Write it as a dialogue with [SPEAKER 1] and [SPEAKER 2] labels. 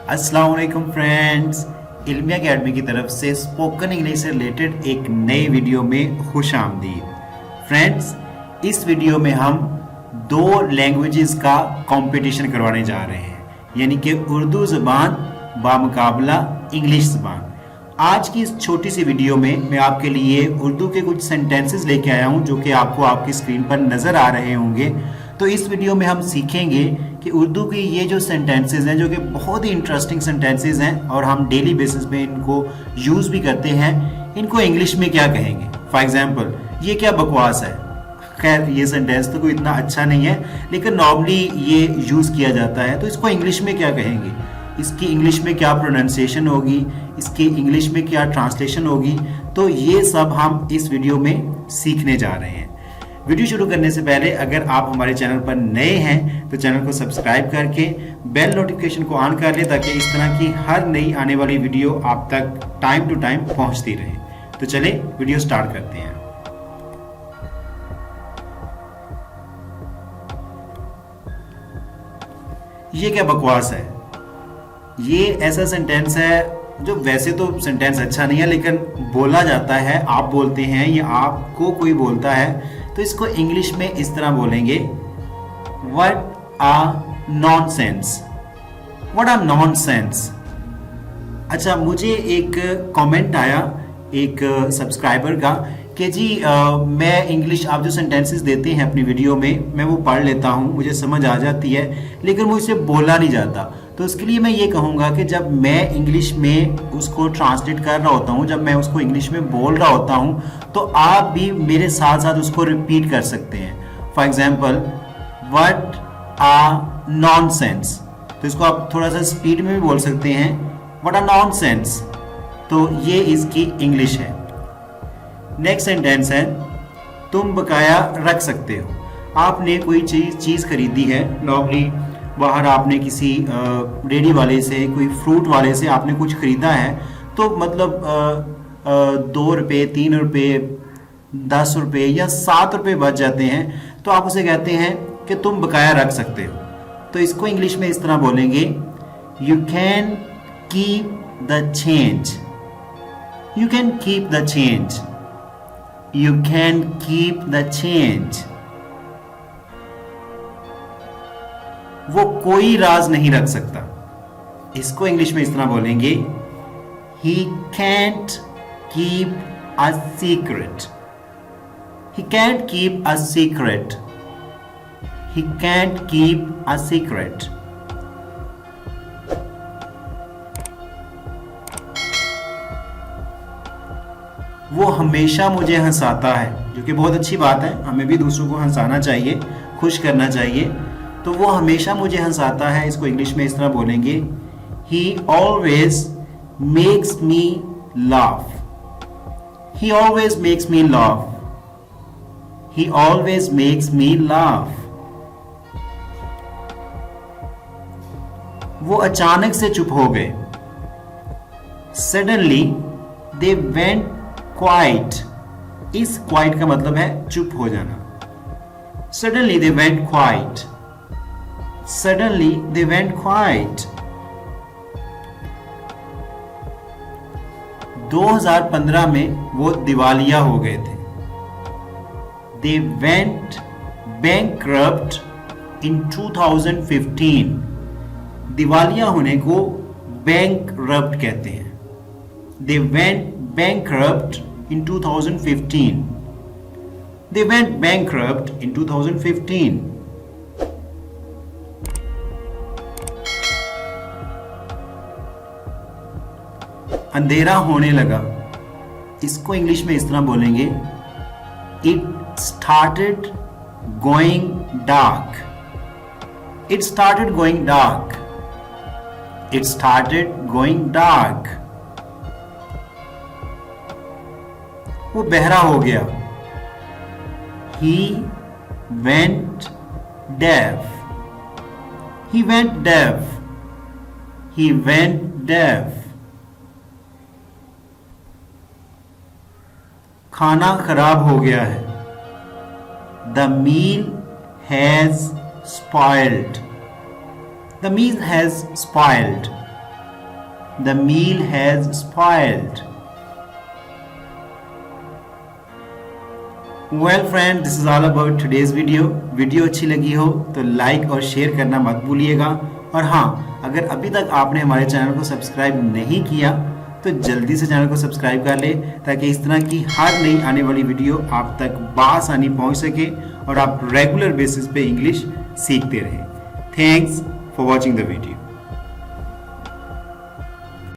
[SPEAKER 1] अस्सलाम वालेकुम friends, इल्मिया academy की तरफ से स्पोकन इंग्लिश से रिलेटेड एक नई वीडियो में खुश आमदीद। फ्रेंड्स, इस वीडियो में हम दो लैंग्वेजेस का कंपटीशन करवाने जा रहे हैं, यानी कि उर्दू ज़बान बामुकाबला इंग्लिश ज़बान। आज की इस छोटी सी वीडियो में मैं आपके लिए उर्दू के कुछ सेंटेंसेस लेके आया हूं जो कि आपको आपकी स्क्रीन पर नज़र आ रहे होंगे। तो इस वीडियो में हम सीखेंगे कि उर्दू की ये जो सेंटेंसेस हैं, जो कि बहुत ही इंटरेस्टिंग सेंटेंसेस हैं और हम डेली बेसिस पे इनको यूज़ भी करते हैं, इनको इंग्लिश में क्या कहेंगे। फॉर एग्जांपल, ये क्या बकवास है। खैर, ये सेंटेंस तो कोई इतना अच्छा नहीं है, लेकिन नॉर्मली ये यूज़ किया जाता है, तो इसको इंग्लिश में क्या कहेंगे, इसकी इंग्लिश में क्या प्रोनाउंसिएशन होगी, इसकी इंग्लिश में क्या ट्रांसलेशन होगी, तो ये सब हम इस वीडियो में सीखने जा रहे हैं। वीडियो शुरू करने से पहले अगर आप हमारे चैनल पर नए हैं तो चैनल को सब्सक्राइब करके बेल नोटिफिकेशन को ऑन कर लें, ताकि इस तरह की हर नई आने वाली वीडियो आप तक टाइम टू टाइम पहुंचती रहे। तो चले वीडियो स्टार्ट करते हैं। ये क्या बकवास है। ये ऐसा सेंटेंस है जो वैसे तो सेंटेंस अच्छा नहीं है, लेकिन बोला जाता है, आप बोलते हैं या आपको कोई बोलता है, तो इसको इंग्लिश में इस तरह बोलेंगे, what a nonsense. What a nonsense. अच्छा, मुझे एक कमेंट आया एक सब्सक्राइबर का कि जी मैं इंग्लिश, आप जो सेंटेंसेस देते हैं अपनी वीडियो में, मैं वो पढ़ लेता हूँ, मुझे समझ आ जाती है, लेकिन मुझसे बोला नहीं जाता। तो उसके लिए मैं ये कहूँगा कि जब मैं इंग्लिश में उसको ट्रांसलेट कर रहा होता हूँ, जब मैं उसको इंग्लिश में बोल रहा होता हूँ, तो आप भी मेरे साथ साथ उसको रिपीट कर सकते हैं। For example, what a nonsense, तो इसको आप थोड़ा सा स्पीड में भी बोल सकते हैं, व्हाट आ नॉनसेंस। तो ये इसकी इंग्लिश है। नेक्स्ट सेंटेंस है, तुम बकाया रख सकते हो। आपने कोई चीज़ खरीदी है, नॉर्मली बाहर आपने किसी रेडी वाले से, कोई फ्रूट वाले से आपने कुछ खरीदा है, तो मतलब 2 रुपये, 3 रुपये, 10 रुपये या 7 रुपये बच जाते हैं, तो आप उसे कहते हैं कि तुम बकाया रख सकते हो। तो इसको इंग्लिश में इस तरह बोलेंगे, you can keep the change. You can keep the change. You can keep the change. वो कोई राज नहीं रख सकता। इसको इंग्लिश में इस तरह बोलेंगे, He can't keep a secret. He can't keep a secret. He can't keep a secret. वो हमेशा मुझे हंसाता है, जो कि बहुत अच्छी बात है, हमें भी दूसरों को हंसाना चाहिए, खुश करना चाहिए। तो वो हमेशा मुझे हंसाता है, इसको इंग्लिश में इस तरह बोलेंगे, He always makes me laugh. He always makes me laugh. He always makes me laugh. वो अचानक से चुप हो गए। Suddenly they went quiet. इस quiet का मतलब है चुप हो जाना। Suddenly they went quiet. Suddenly they went quiet. 2015 में वो दिवालिया हो गए थे। They went bankrupt in 2015. दिवालिया होने को bankrupt कहते हैं। They went bankrupt in 2015. They went bankrupt in 2015. अंधेरा होने लगा। इसको इंग्लिश में इस तरह बोलेंगे, It started going dark. It started going dark. It started going dark. वो बहरा हो गया। He went deaf. He went deaf. He went deaf. खाना खराब हो गया है। The meal has spoiled. The meal has spoiled. The meal has spoiled. Well friend, this is all about today's video अच्छी लगी हो तो लाइक और शेयर करना मत भूलिएगा। और हाँ, अगर अभी तक आपने हमारे चैनल को सब्सक्राइब नहीं किया तो जल्दी से चैनल को सब्सक्राइब कर ले, ताकि इस तरह की हर नई आने वाली वीडियो आप तक बआसानी पहुंच सके और आप रेगुलर बेसिस पे इंग्लिश सीखते रहें। Thanks for watching the video.